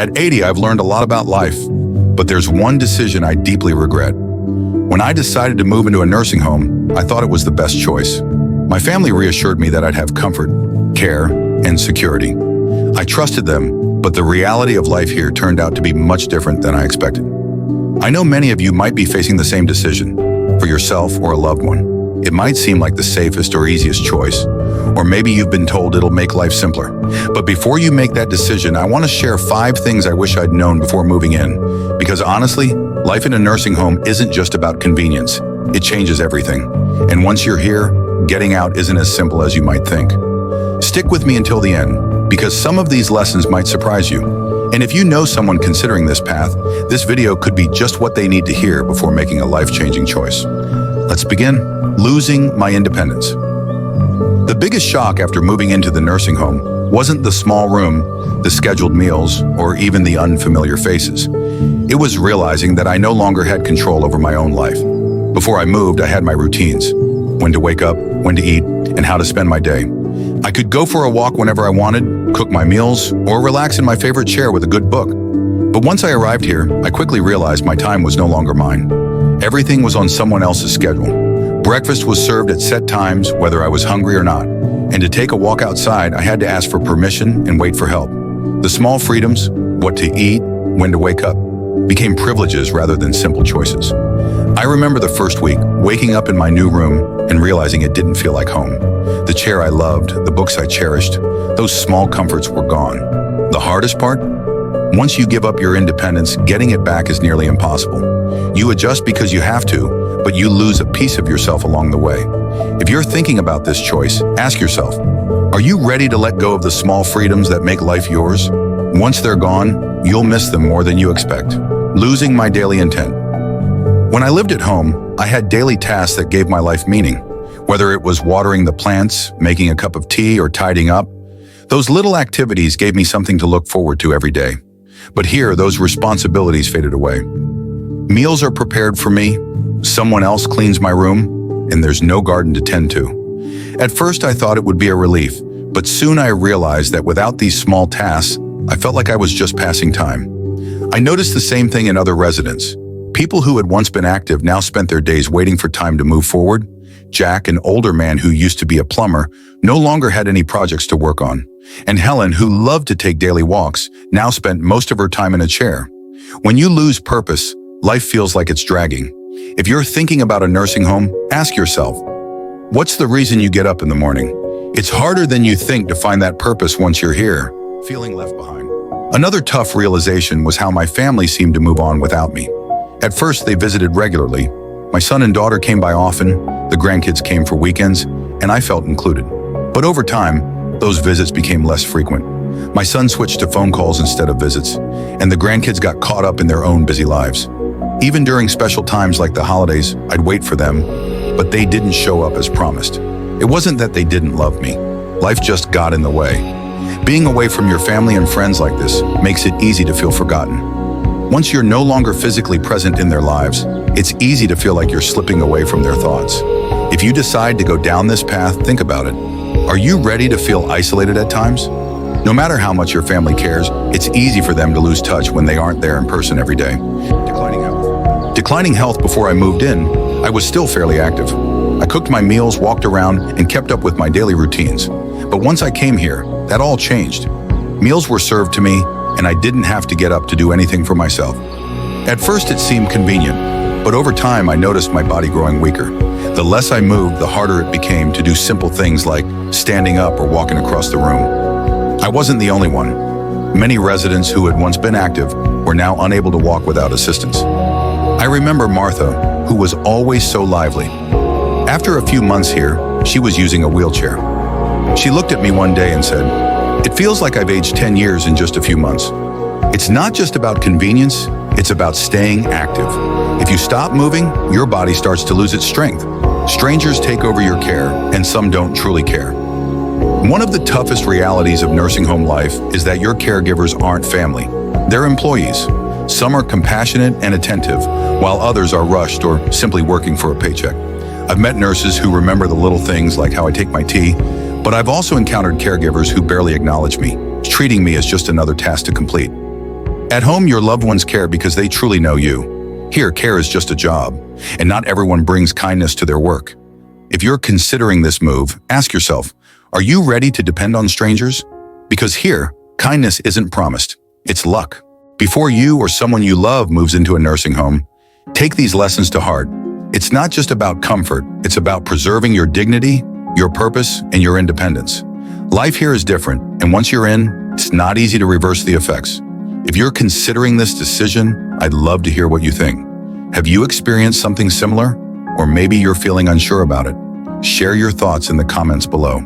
At 80, I've learned a lot about life, but there's one decision I deeply regret. When I decided to move into a nursing home, I thought it was the best choice. My family reassured me that I'd have comfort, care, and security. I trusted them, but the reality of life here turned out to be much different than I expected. I know many of you might be facing the same decision, for yourself or a loved one. It might seem like the safest or easiest choice, or maybe you've been told it'll make life simpler. But before you make that decision, I want to share 5 things I wish I'd known before moving in. Because honestly, life in a nursing home isn't just about convenience. It changes everything. And once you're here, getting out isn't as simple as you might think. Stick with me until the end, because some of these lessons might surprise you. And if you know someone considering this path, this video could be just what they need to hear before making a life-changing choice. Let's begin. Losing my independence. The biggest shock after moving into the nursing home wasn't the small room, the scheduled meals, or even the unfamiliar faces. It was realizing that I no longer had control over my own life. Before I moved, I had my routines: when to wake up, when to eat, and how to spend my day. I could go for a walk whenever I wanted, cook my meals, or relax in my favorite chair with a good book. But once I arrived here, I quickly realized my time was no longer mine. Everything was on someone else's schedule. Breakfast was served at set times, whether I was hungry or not. And to take a walk outside, I had to ask for permission and wait for help. The small freedoms, what to eat, when to wake up, became privileges rather than simple choices. I remember the first week, waking up in my new room and realizing it didn't feel like home. The chair I loved, the books I cherished, those small comforts were gone. The hardest part? Once you give up your independence, getting it back is nearly impossible. You adjust because you have to, but you lose a piece of yourself along the way. If you're thinking about this choice, ask yourself, are you ready to let go of the small freedoms that make life yours? Once they're gone, you'll miss them more than you expect. Losing my daily intent. When I lived at home, I had daily tasks that gave my life meaning. Whether it was watering the plants, making a cup of tea, or tidying up, those little activities gave me something to look forward to every day. But here, those responsibilities faded away. Meals are prepared for me, someone else cleans my room, and there's no garden to tend to. At first, I thought it would be a relief, but soon I realized that without these small tasks, I felt like I was just passing time. I noticed the same thing in other residents. People who had once been active now spent their days waiting for time to move forward. Jack, an older man who used to be a plumber, no longer had any projects to work on. And Helen, who loved to take daily walks, now spent most of her time in a chair. When you lose purpose, life feels like it's dragging. If you're thinking about a nursing home, ask yourself, what's the reason you get up in the morning? It's harder than you think to find that purpose once you're here, feeling left behind. Another tough realization was how my family seemed to move on without me. At first, they visited regularly. My son and daughter came by often, the grandkids came for weekends, and I felt included. But over time, those visits became less frequent. My son switched to phone calls instead of visits, and the grandkids got caught up in their own busy lives. Even during special times like the holidays, I'd wait for them, but they didn't show up as promised. It wasn't that they didn't love me. Life just got in the way. Being away from your family and friends like this makes it easy to feel forgotten. Once you're no longer physically present in their lives, it's easy to feel like you're slipping away from their thoughts. If you decide to go down this path, think about it. Are you ready to feel isolated at times? No matter how much your family cares, it's easy for them to lose touch when they aren't there in person every day. Declining health before I moved in, I was still fairly active. I cooked my meals, walked around, and kept up with my daily routines. But once I came here, that all changed. Meals were served to me, and I didn't have to get up to do anything for myself. At first it seemed convenient, but over time I noticed my body growing weaker. The less I moved, the harder it became to do simple things like standing up or walking across the room. I wasn't the only one. Many residents who had once been active were now unable to walk without assistance. I remember Martha, who was always so lively. After a few months here, she was using a wheelchair. She looked at me one day and said, "It feels like I've aged 10 years in just a few months." It's not just about convenience, it's about staying active. If you stop moving, your body starts to lose its strength. Strangers take over your care, and some don't truly care. One of the toughest realities of nursing home life is that your caregivers aren't family. They're employees. Some are compassionate and attentive, while others are rushed or simply working for a paycheck. I've met nurses who remember the little things like how I take my tea, but I've also encountered caregivers who barely acknowledge me, treating me as just another task to complete. At home, your loved ones care because they truly know you. Here, care is just a job, and not everyone brings kindness to their work. If you're considering this move, ask yourself, are you ready to depend on strangers? Because here, kindness isn't promised, it's luck. Before you or someone you love moves into a nursing home, take these lessons to heart. It's not just about comfort, it's about preserving your dignity, your purpose, and your independence. Life here is different, and once you're in, it's not easy to reverse the effects. If you're considering this decision, I'd love to hear what you think. Have you experienced something similar? Or maybe you're feeling unsure about it? Share your thoughts in the comments below.